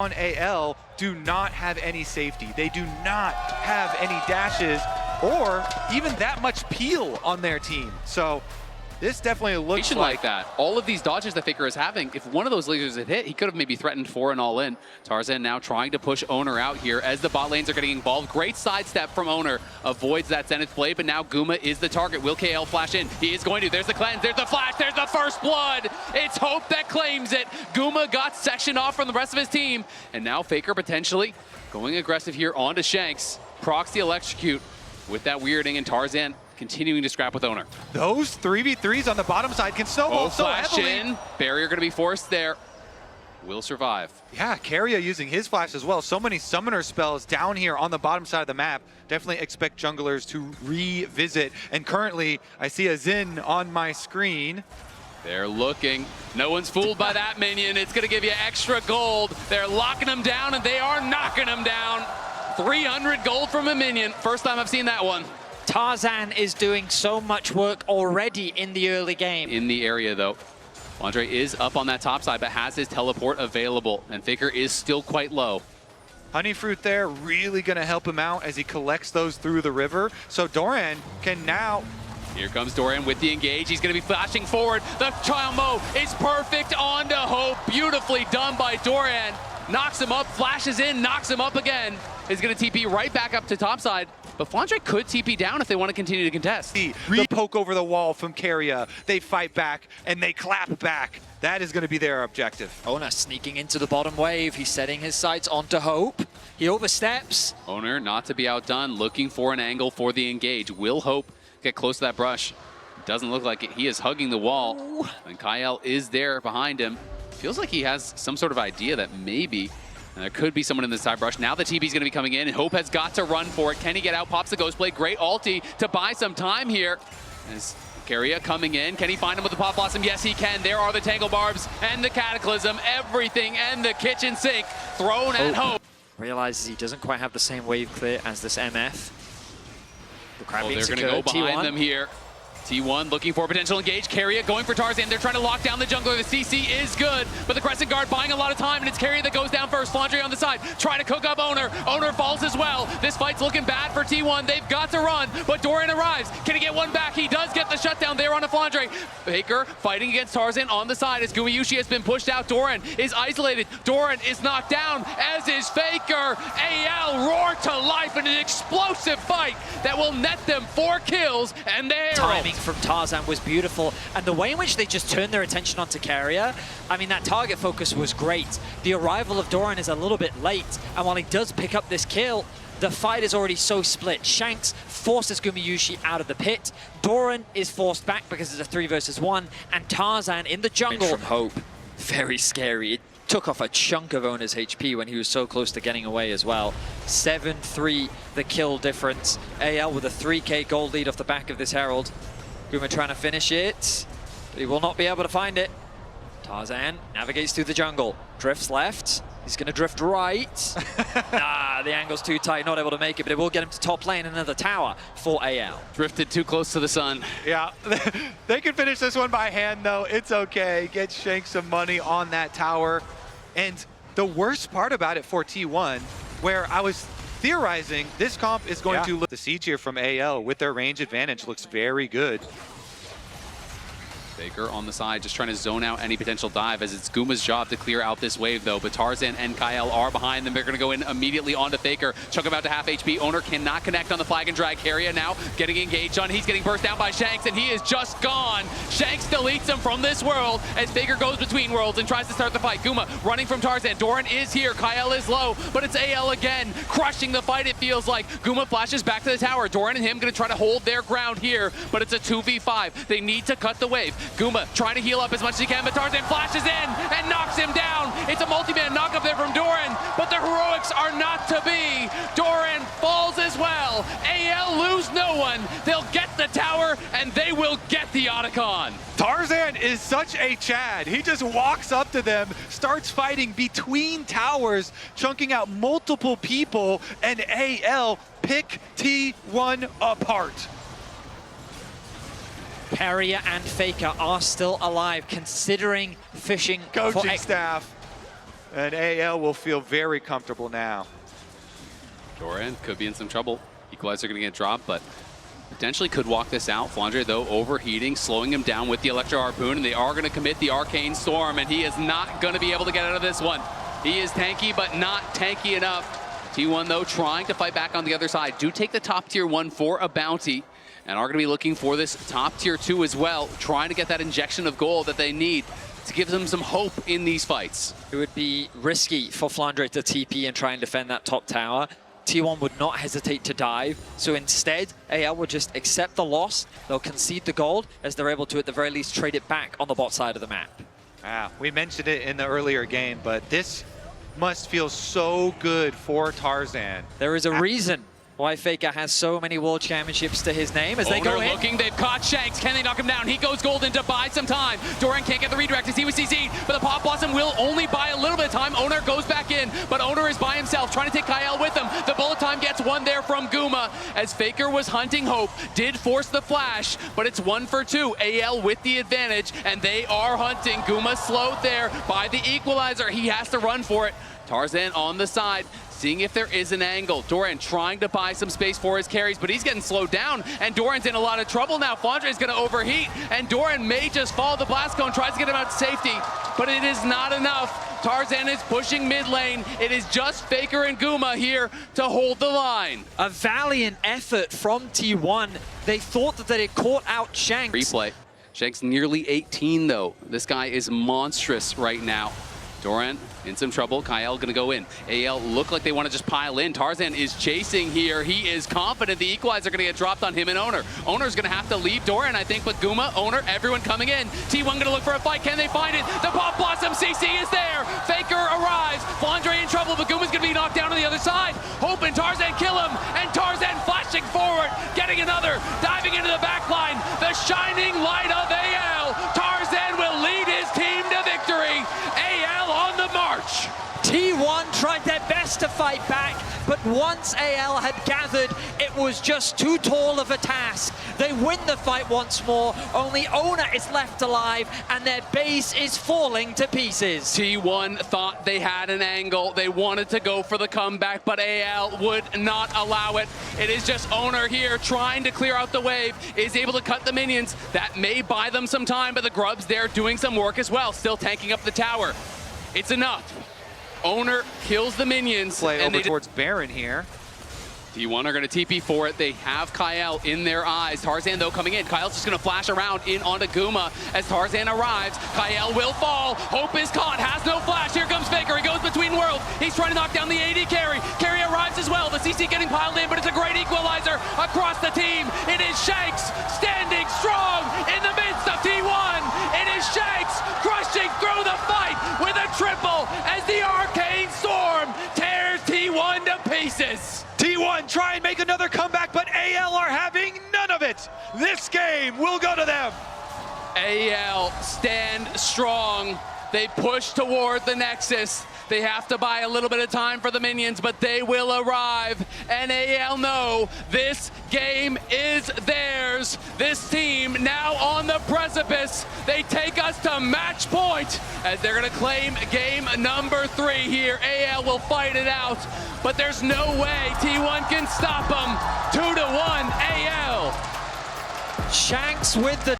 On AL do not have any safety. They do not have any dashes or even that much peel on their team. So this definitely looks like that. All of these dodges that Faker is having, if one of those lasers had hit, he could have maybe threatened for an all-in. Tarzan now trying to push Owner out here as the bot lanes are getting involved. Great sidestep from Owner. Avoids that Zenith blade, but now Guma is the target. Will KL flash in? He is going to. There's the cleanse, there's the flash, there's the first blood. It's Hope that claims it. Guma got sectioned off from the rest of his team. And now Faker potentially going aggressive here onto Shanks. Procs the electrocute with that weirding, and Tarzan continuing to scrap with Owner. Those 3v3s on the bottom side can snowball so heavily. In. Barrier going to be forced there. Will survive. Yeah, Keria using his flash as well. So many summoner spells down here on the bottom side of the map. Definitely expect junglers to revisit. And currently, I see a Xin on my screen. They're looking. No one's fooled by that minion. It's going to give you extra gold. They're locking him down, and they are knocking him down. 300 gold from a minion. First time I've seen that one. Tarzan is doing so much work already in the early game. In the area, though. Andre is up on that top side, but has his teleport available, and Faker is still quite low. Honeyfruit there really going to help him out as he collects those through the river. So Doran can now... Here comes Doran with the engage. He's going to be flashing forward. The Chilmo is perfect onto Hope. Beautifully done by Doran. Knocks him up, flashes in, knocks him up again. Is going to TP right back up to topside. But Flandre could TP down if they want to continue to contest. The poke over the wall from Keria. They fight back and they clap back. That is going to be their objective. Owner sneaking into the bottom wave. He's setting his sights onto Hope. He oversteps. Owner not to be outdone, looking for an angle for the engage. Will Hope get close to that brush? Doesn't look like it. He is hugging the wall. And Kyle is there behind him. Feels like he has some sort of idea that maybe there could be someone in the side brush. Now the TP's going to be coming in, and Hope has got to run for it. Can he get out? Pops the Ghost Blade. Great ulti to buy some time here. As Keria coming in. Can he find him with the Pop Blossom? Yes, he can. There are the Tangle Barbs and the Cataclysm. Everything and the kitchen sink thrown at Hope. Realizes he doesn't quite have the same wave clear as this MF. They're going to go behind them here. T1 looking for a potential engage. Keria going for Tarzan. They're trying to lock down the jungler. The CC is good, but the Crescent Guard buying a lot of time, and it's Keria that goes down first. Flandre on the side, trying to cook up Owner. Owner falls as well. This fight's looking bad for T1. They've got to run, but Doran arrives. Can he get one back? He does get the shutdown there on a Flandre. Faker fighting against Tarzan on the side as Gumayushi has been pushed out. Doran is isolated. Doran is knocked down, as is Faker. AL roar to life in an explosive fight that will net them 4 kills, and they're timing from Tarzan was beautiful, and the way in which they just turned their attention onto Keria, I mean, that target focus was great. The arrival of Doran is a little bit late, and while he does pick up this kill, the fight is already so split. Shanks forces Gumayushi out of the pit. Doran is forced back because it's a 3 versus 1, and Tarzan in the jungle. From Hope, very scary. It took off a chunk of Owner's HP when he was so close to getting away as well. 7-3 the kill difference. AL with a 3k gold lead off the back of this Herald. Guma trying to finish it, but he will not be able to find it. Tarzan navigates through the jungle, drifts left, he's going to drift right. The angle's too tight, not able to make it, but it will get him to top lane, another tower for AL. Drifted too close to the sun. Yeah, they can finish this one by hand though, it's okay. Get Shank some money on that tower. And the worst part about it for T1, where I was theorizing this comp is going to look, the siege here from AL with their range advantage looks very good. Faker on the side, just trying to zone out any potential dive, as it's Guma's job to clear out this wave though. But Tarzan and Kyle are behind them. They're going to go in immediately onto Faker. Chunk him out to half HP. Owner cannot connect on the flag and drag. Keria now getting engaged on. He's getting burst down by Shanks, and he is just gone. Shanks deletes him from this world as Faker goes between worlds and tries to start the fight. Guma running from Tarzan. Doran is here. Kyle is low, but it's AL again, crushing the fight, it feels like. Guma flashes back to the tower. Doran and him going to try to hold their ground here, but it's a 2v5. They need to cut the wave. Guma trying to heal up as much as he can, but Tarzan flashes in and knocks him down. It's a multi-man knock up there from Doran, but the heroics are not to be. Doran falls as well. AL lose no one. They'll get the tower, and they will get the Otacon. Tarzan is such a Chad. He just walks up to them, starts fighting between towers, chunking out multiple people, and AL pick T1 apart. Keria and Faker are still alive, considering fishing coaching for staff. And AL will feel very comfortable now. Doran could be in some trouble. Equalizer going to get dropped, but potentially could walk this out. Flandre, though, overheating, slowing him down with the Electro Harpoon, and they are going to commit the Arcane Storm, and he is not going to be able to get out of this one. He is tanky, but not tanky enough. T1, though, trying to fight back on the other side. Do take the top tier 1 for a bounty, and are going to be looking for this top tier 2 as well, trying to get that injection of gold that they need to give them some hope in these fights. It would be risky for Flandre to TP and try and defend that top tower. T1 would not hesitate to dive, so instead, AL would just accept the loss. They'll concede the gold, as they're able to, at the very least, trade it back on the bot side of the map. Wow, we mentioned it in the earlier game, but this must feel so good for Tarzan. There is a reason why Faker has so many world championships to his name as they go in. Looking, they've caught Shanks. Can they knock him down? He goes golden to buy some time. Doran can't get the redirect as he was CC'd, but the Pop Blossom will only buy a little bit of time. Owner goes back in, but Owner is by himself, trying to take Kyle with him. The bullet time gets one there from Guma, as Faker was hunting Hope, did force the flash, but it's 1 for 2. AL with the advantage, and they are hunting. Guma slowed there by the equalizer. He has to run for it. Tarzan on the side, seeing if there is an angle. Doran trying to buy some space for his carries, but he's getting slowed down, and Doran's in a lot of trouble now. Flandre is going to overheat, and Doran may just follow the blast cone, tries to get him out to safety, but it is not enough. Tarzan is pushing mid lane. It is just Faker and Guma here to hold the line. A valiant effort from T1. They thought that they had caught out Shanks. Replay. Shanks nearly 18 though. This guy is monstrous right now. Doran in some trouble. Kyle gonna go in. AL look like they want to just pile in. Tarzan is chasing here. He is confident the equalizer gonna get dropped on him and Owner. Owner's gonna have to leave Doran, I think, with Guma, Owner, everyone coming in. T1 gonna look for a fight. Can they find it? The Pop Blossom CC is there. Faker arrives. Flandre in trouble, but Guma's gonna be knocked down on the other side. Hope and Tarzan kill him, and Tarzan flashing forward, getting another, diving into the back line. The shining light of AL. Tarzan will lead his team to victory. AL on the march. T1 tried their best to fight back, but once AL had gathered, it was just too tall of a task. They win the fight once more, only Owner is left alive, and their base is falling to pieces. T1 thought they had an angle. They wanted to go for the comeback, but AL would not allow it. It is just Owner here trying to clear out the wave, is able to cut the minions. That may buy them some time, but the Grubs there doing some work as well, still tanking up the tower. It's enough. Owner kills the minions. Play over towards Baron here. T1 are going to TP for it. They have Kyle in their eyes. Tarzan, though, coming in. Kyle's just going to flash around in onto Guma as Tarzan arrives. Kyle will fall. Hope is caught. Has no flash. Here comes Faker. He goes between worlds. He's trying to knock down the AD carry. Carry arrives as well. The CC getting piled in, but it's a great equalizer across the team. It is Shanks standing strong in the midst of T1. It is Shanks crushing through the fight with a triple as the Arcane Storm tears T1 to pieces. T1 try and make another comeback, but AL are having none of it. This game will go to them. AL stand strong. They push toward the Nexus. They have to buy a little bit of time for the minions, but they will arrive. And AL know this game is theirs. This team now on the precipice. They take us to match point as they're gonna claim game number 3 here. AL will fight it out, but there's no way T1 can stop them. 2-1 AL. Shanks with the